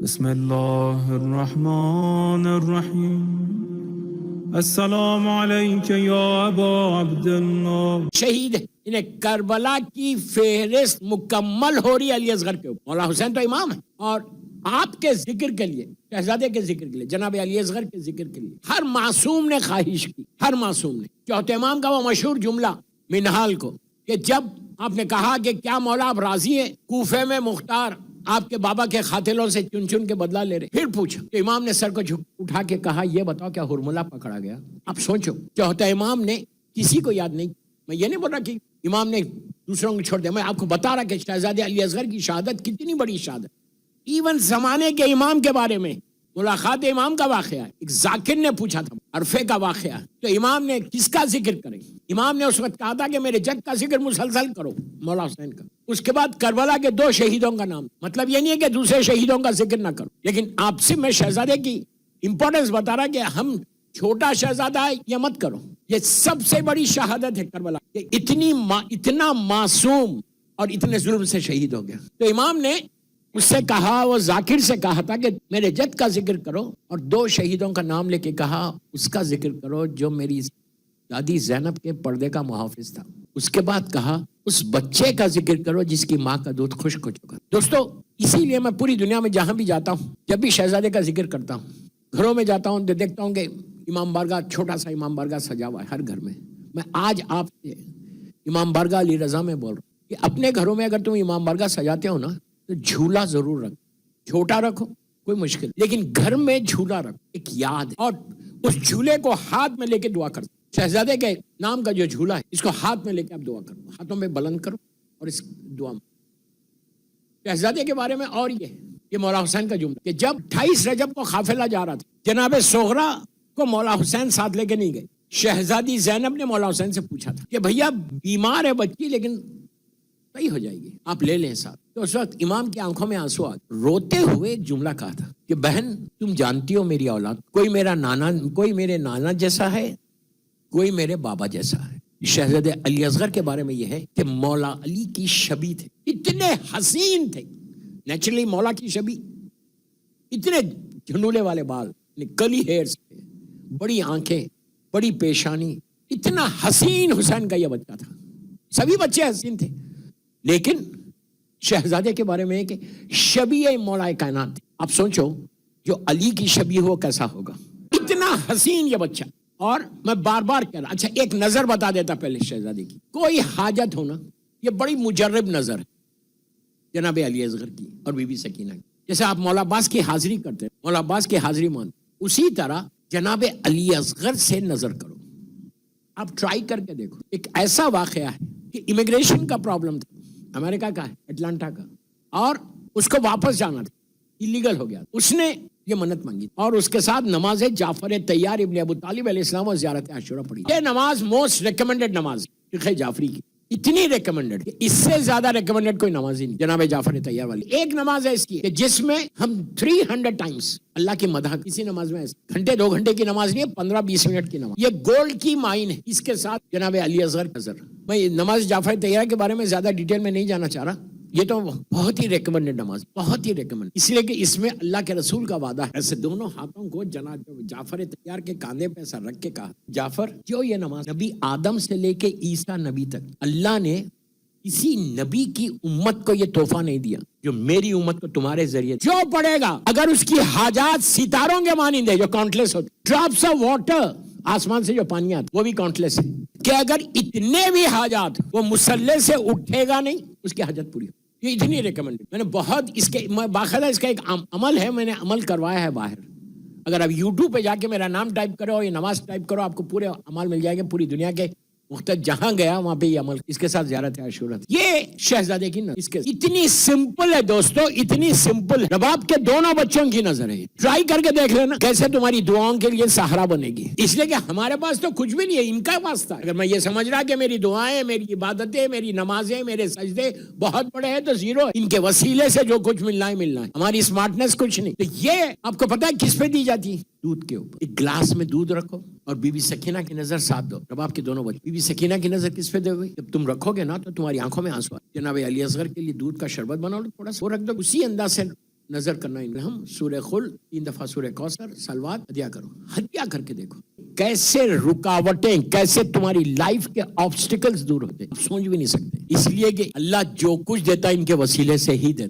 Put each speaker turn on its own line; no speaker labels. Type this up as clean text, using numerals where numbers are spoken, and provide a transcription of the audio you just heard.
بسم اللہ الرحمن الرحیم السلام علیک یا ابا عبداللہ.
شہید انہیں کربلا کی فہرست مکمل ہو رہی ہے علی اصغر کے اوپر. مولا حسین تو امام ہے اور آپ کے ذکر کے لیے، شہزادے کے ذکر کے لیے، جناب علی اصغر کے ذکر کے لیے ہر معصوم نے خواہش کی، ہر معصوم نے. چوتھے امام کا وہ مشہور جملہ منہال کو کہ جب آپ نے کہا کہ کیا مولا آپ راضی ہیں کوفے میں مختار آپ کے بابا کے قاتلوں سے چن چن کے بدلہ لے رہے، پھر پوچھا تو امام نے سر کو اٹھا کے کہا یہ بتاؤ کیا ہرملہ پکڑا گیا؟ اب سوچو، چوتھے امام نے کسی کو یاد نہیں. میں یہ نہیں بول رہا کہ امام نے دوسروں کو چھوڑ دیا، میں آپ کو بتا رہا کہ شہزادے علی اصغر کی شہادت کتنی بڑی شہادت. ایون زمانے کے امام کے بارے میں ملاقات امام کا واقعہ ہے. ایک ذاکر نے پوچھا تھا عرفے کا واقعہ، تو امام نے کس کا ذکر کرے؟ امام نے اس وقت کہا تھا کہ میرے جد کا ذکر مسلسل کرو، مولا حسین کا. اس کے بعد کربلا کے 2 شہیدوں کا نام. مطلب یہ نہیں ہے کہ دوسرے شہیدوں کا ذکر نہ کرو، لیکن آپ سے میں شہزادے کی امپورٹنس بتا رہا کہ ہم چھوٹا شہزادہ ہے یہ مت کرو. یہ سب سے بڑی شہادت ہے کربلا کہ اتنا معصوم اور اتنے ظلم سے شہید ہو گیا. تو امام نے اس سے کہا، وہ ذاکر سے کہا تھا کہ میرے جد کا ذکر کرو، اور 2 شہیدوں کا نام لے کے کہا اس کا ذکر کرو جو میری دادی زینب کے پردے کا محافظ تھا. اس کے بعد کہا اس بچے کا ذکر کرو جس کی ماں کا دودھ خشک ہو چکا. دوستو اسی لیے میں پوری دنیا میں جہاں بھی جاتا ہوں، جب بھی شہزادے کا ذکر کرتا ہوں، گھروں میں جاتا ہوں تو دیکھتا ہوں کہ امام بارگاہ، چھوٹا سا امام بارگاہ سجا ہوا ہے ہر گھر میں. میں آج آپ سے امام بارگاہ علی رضا میں بول رہا ہوں کہ اپنے گھروں میں اگر تم امام بارگاہ سجاتے ہو نا تو جھولا ضرور رکھو. چھوٹا رکھو کوئی مشکل، لیکن گھر میں جھولا رکھو، ایک یاد. اور اس جھولے کو ہاتھ میں لے کے دعا کرو. شہزادے کے نام کا جو جھولا ہے اس کو ہاتھ میں لے کے آپ دعا کرو، ہاتھوں میں بلند کرو اور اس دعا میں. شہزادے کے بارے میں اور یہ مولا حسین کا جملہ کہ جب 28 رجب کو قافلہ جا رہا تھا، جناب سغرا کو مولا حسین ساتھ لے کے نہیں گئے. شہزادی زینب نے مولا حسین سے پوچھا تھا کہ بھیا بیمار ہے بچی لیکن صحیح ہو جائے گی، آپ لے لیں ساتھ. تو اس وقت امام کی آنکھوں میں آنسو آ گئے. روتے ہوئے جملہ کہا تھا کہ بہن تم جانتی ہو میری اولاد، کوئی میرے نانا جیسا ہے، کوئی میرے بابا جیسا ہے. شہزادے علی اصغر کے بارے میں یہ ہے کہ مولا علی کی شبیہ تھے، اتنے حسین تھے. نیچرلی مولا کی شبیہ، اتنے جھنڈولے والے بال، کلی ہیئرز، بڑی آنکھیں، بڑی پیشانی، اتنا حسین حسین کا یہ بچہ تھا. سبھی بچے حسین تھے، لیکن شہزادے کے بارے میں کہ شبیہ مولا کائنات تھی. آپ سوچو جو علی کی شبیہ ہو کیسا ہوگا، اتنا حسین یہ بچہ. اور میں بار بار کہہ رہا، اچھا ایک نظر بتا دیتا پہلے شہزادے کی. کوئی حاجت ہونا، یہ بڑی مجرب نظر ہے جناب علی اصغر کی اور بی بی سکینہ کی. جیسے آپ مولا عباس کی حاضری کرتے ہیں، مولا عباس کی حاضری مان، اسی طرح جناب علی اصغر سے نظر کرو. آپ ٹرائی کر کے دیکھو. ایک ایسا واقعہ ہے کہ امیگریشن کا پرابلم تھا، امریکہ کا ہے، اٹلانٹا کا، اور اس کو واپس جانا تھا، ایلیگل ہو گیا. اس نے یہ منت مانگی اور اس کے ساتھ نماز جعفر طیار ابن ابو طالب علیہ السلام و زیارت عاشورہ پڑھی. یہ نماز موسٹ ریکمنڈڈ نماز فقہ جعفری کی، اتنی ریکمنڈڈ کہ اس سے زیادہ ریکمنڈڈ کوئی نماز ہی نہیں جناب جعفر طیار والی. ایک نماز ہے اس کی کہ جس میں ہم 300 ٹائمز اللہ کی مدح. کسی نماز میں گھنٹے 2 گھنٹے کی نماز نہیں ہے، 15-20 منٹ کی نماز. یہ گولڈ کی مائن ہے. اس کے ساتھ جناب علی اصغر نظر. میں نماز جعفر طیار کے بارے میں زیادہ ڈیٹیل میں نہیں جانا چاہ رہا. یہ تو بہت ہی ریکمنڈڈ نماز، بہت ہی ریکمنڈ، اس لیے کہ اس میں اللہ کے رسول کا وعدہ ہے. ایسے دونوں ہاتھوں کو جناب جعفر طیار کے کاندھے پہ ایسا رکھ کے کہا، جعفر جو یہ نماز نبی آدم سے لے کے عیسیٰ نبی تک اللہ نے کسی نبی کی امت کو یہ تحفہ نہیں دیا جو میری امت کو تمہارے ذریعے جو پڑھے گا اگر اس کی حاجات ستاروں کے مانند ہے جو کاؤنٹلیس ہوتے، ڈراپس آف واٹر، آسمان سے جو پانی آتا وہ بھی کاؤنٹلیس ہے، کہ اگر اتنے بھی حاجات وہ مسلح سے اٹھے گا نہیں اس کی حاجت پوری. یہ اتنی ریکمنڈ. میں نے بہت اس کے باقاعدہ اس کا ایک عمل ہے، میں نے عمل کروایا ہے باہر. اگر آپ یوٹیوب پہ جا کے میرا نام ٹائپ کرو، یہ نماز ٹائپ کرو، آپ کو پورے عمل مل جائے گا. پوری دنیا کے مختلف جہاں گیا وہاں پہ یہ عمل، اس کے ساتھ زیارت عاشورہ. یہ شہزادے کی نظر اس کے اتنی سمپل ہے دوستو، اتنی سمپل ہے. رباب کے دونوں بچوں کی نظر ہے. ٹرائی کر کے دیکھ لینا کیسے تمہاری دعاؤں کے لیے سہارا بنے گی. اس لیے کہ ہمارے پاس تو کچھ بھی نہیں ہے، ان کا پاس تھا. اگر میں یہ سمجھ رہا کہ میری دعائیں، میری عبادتیں، میری نمازیں، میرے سجدے بہت بڑے ہیں تو زیرو ہے. ان کے وسیلے سے جو کچھ ملنا ہے ملنا ہے. ہماری اسمارٹنس کچھ نہیں. تو یہ آپ کو پتا ہے کس پہ دی جاتی ہے؟ دودھ کے اوپر. ایک گلاس میں دودھ رکھو اور بی بی سکینہ کی نظر ساتھ دو. رباب کے دونوں بچے. بی بی سکینہ کی نظر کس پہ دے ہوئی؟ جب تم رکھو گے نا تو تمہاری آنکھوں میں آنسو آئے. جناب علی اصغر کے لیے دودھ کا شربت بنا لو، تھوڑا سا وہ رکھ دو. اسی انداز سے نظر کرنا ہم سورہ خلد 3 دفعہ سورہ کوثر سلوات ہدیہ کرو، ہدیہ کر کے دیکھو کیسے رکاوٹیں، کیسے تمہاری لائف کے آبسٹیکلز دور ہوتے ہیں، سوچ بھی نہیں سکتے، اس لیے کہ اللہ جو کچھ دیتا ہے ان کے وسیلے سے ہی دیتا ہے۔